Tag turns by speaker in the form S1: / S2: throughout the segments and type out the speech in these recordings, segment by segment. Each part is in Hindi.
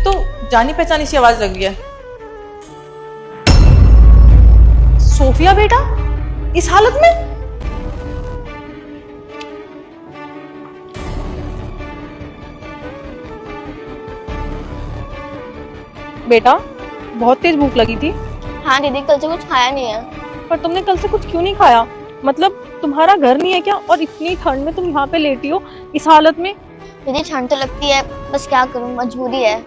S1: तो जानी पहचानी सी आवाज लग रही है। सोफिया बेटा इस हालत में? बेटा बहुत तेज भूख लगी थी।
S2: हाँ दीदी, कल से कुछ खाया नहीं है।
S1: पर तुमने कल से कुछ क्यों नहीं खाया? मतलब तुम्हारा घर नहीं है क्या? और इतनी ठंड में तुम यहाँ पे लेटी हो इस हालत में?
S2: दीदी ठंड तो लगती है, बस क्या करूँ, मजबूरी है।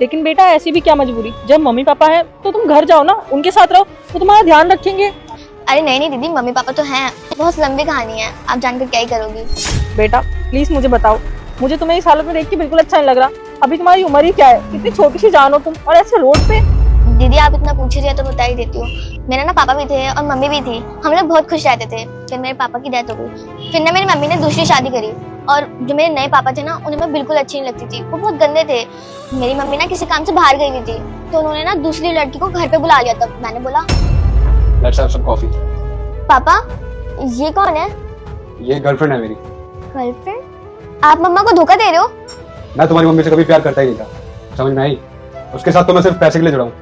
S1: लेकिन बेटा ऐसी भी क्या मजबूरी, जब मम्मी पापा है तो तुम घर जाओ ना, उनके साथ रहो तो तुम्हारा ध्यान रखेंगे।
S2: अरे नहीं नहीं दीदी, मम्मी पापा तो हैं, बहुत लंबी कहानी है, आप जानकर क्या ही करोगी।
S1: बेटा प्लीज मुझे बताओ, मुझे तुम्हें इस हालत में देख के बिल्कुल अच्छा नहीं लग रहा। अभी तुम्हारी उम्र ही क्या है, इतनी छोटी सी जान हो तुम, और ऐसे रोड पे।
S2: दीदी आप इतना पूछ रही है तो बता ही देती हूँ। मेरे ना पापा भी थे और मम्मी भी थी, हम लोग बहुत खुश रहते थे। फिर मेरे पापा की डेथ हो गई, फिर ना मेरी मम्मी ने दूसरी शादी करी, और जो मेरे नए पापा थे ना, उन्हें मैं बिल्कुल अच्छी नहीं लगती थी, वो बहुत गंदे थे। मेरी मम्मी ना किसी काम से बाहर गई हुई थी, तो उन्होंने ना दूसरी लड़की को घर पे बुला लिया। तब मैंने बोला
S3: लेट्स हैव सम कॉफी।
S2: पापा ये कौन है?
S3: ये गर्लफ्रेंड है मेरी।
S2: गर्लफ्रेंड? आप मम्मा को धोखा दे रहे हो?
S3: मैं तुम्हारी मम्मी से कभी प्यार करता ही नहीं था, समझ में आई? उसके साथ तो मैं सिर्फ पैसे के लिए जुड़ा हूँ।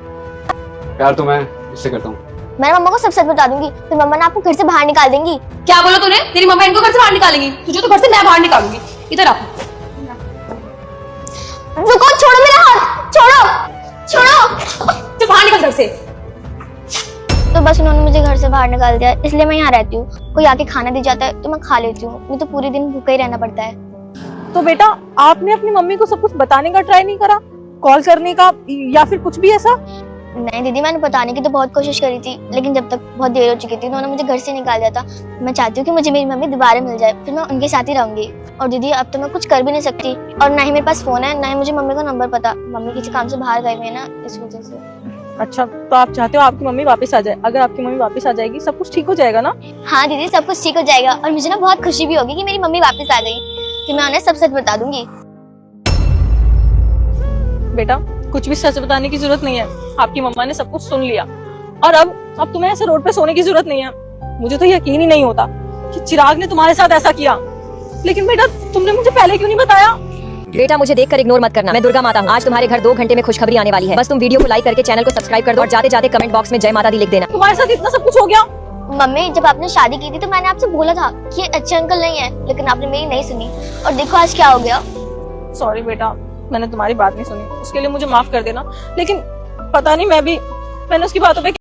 S3: प्यार तो मैं इससे करता हूँ।
S2: मैं मम्मा को सब सच बता दूंगी, फिर मम्मा ना आपको घर से बाहर निकाल देंगी।
S4: क्या बोला तूने? तेरी मम्मा इनको घर से बाहर निकालेंगी, तुझे तो घर से मैं बाहर निकालूंगी। इधर आ।
S2: रुको, छोड़ो मेरा हाथ, छोड़ो छोड़ो।
S4: चल बाहर निकल घर से।
S2: तो बस उन्होंने मुझे घर से बाहर निकाल दिया, इसलिए मैं यहाँ रहती हूँ। कोई आके खाना दे जाता है तो मैं खा लेती हूँ, नहीं तो पूरे दिन भूखा ही रहना पड़ता है।
S1: तो बेटा आपने अपनी मम्मी को सब कुछ बताने का ट्राई नहीं करा, कॉल करने का या फिर कुछ भी ऐसा?
S2: नहीं दीदी, मैंने बताने की तो बहुत कोशिश करी थी, लेकिन जब तक बहुत देर हो चुकी थी उन्होंने मुझे घर से निकाल दिया था। मैं चाहती हूँ कि मुझे मेरी मम्मी दोबारा मिल जाए, फिर मैं उनके साथ ही रहूंगी। और दीदी अब तो मैं कुछ कर भी नहीं सकती, और ना ही मेरे पास फोन है, ना ही मुझे मम्मी का नंबर पता। मम्मी किसी काम से बाहर गई हुई है ना, इस वजह से।
S1: अच्छा तो आप चाहते हो आपकी मम्मी वापस आ जाए? अगर आपकी मम्मी वापस आ जाएगी सब कुछ ठीक हो जाएगा ना?
S2: हाँ दीदी, सब कुछ ठीक हो जाएगा, और मुझे ना बहुत खुशी भी होगी कि मेरी मम्मी वापस आ गई। फिर मैं उन्हें सब सच बता दूंगी।
S1: बेटा कुछ भी सच बताने की जरूरत नहीं है, आपकी मम्मा ने सब कुछ सुन लिया, और अब तुम्हें ऐसे रोड पे सोने की जरूरत नहीं है। मुझे तो यकीन ही नहीं होता कि चिराग ने तुम्हारे साथ ऐसा किया। लेकिन बेटा तुमने मुझे पहले क्यों नहीं बताया?
S5: बेटा मुझे देखकर इग्नोर मत करना, मैं दुर्गा माता हूँ। आज तुम्हारे घर 2 घंटे में खुशखबरी आने वाली है। बस तुम वीडियो को लाइक करके चैनल को सब्सक्राइब कर दो, और जाते जाते कमेंट बॉक्स में जय माता दी लिख देना।
S1: तुम्हारे साथ इतना सब कुछ हो गया?
S2: मम्मी जब आपने शादी की थी तो मैंने आपसे बोला था कि ये अच्छे अंकल नहीं है, लेकिन आपने मेरी नहीं सुनी, और देखो आज क्या हो गया।
S1: सॉरी बेटा, मैंने तुम्हारी बात नहीं सुनी, उसके लिए मुझे माफ कर देना। लेकिन पता नहीं मैंने उसकी बातों पे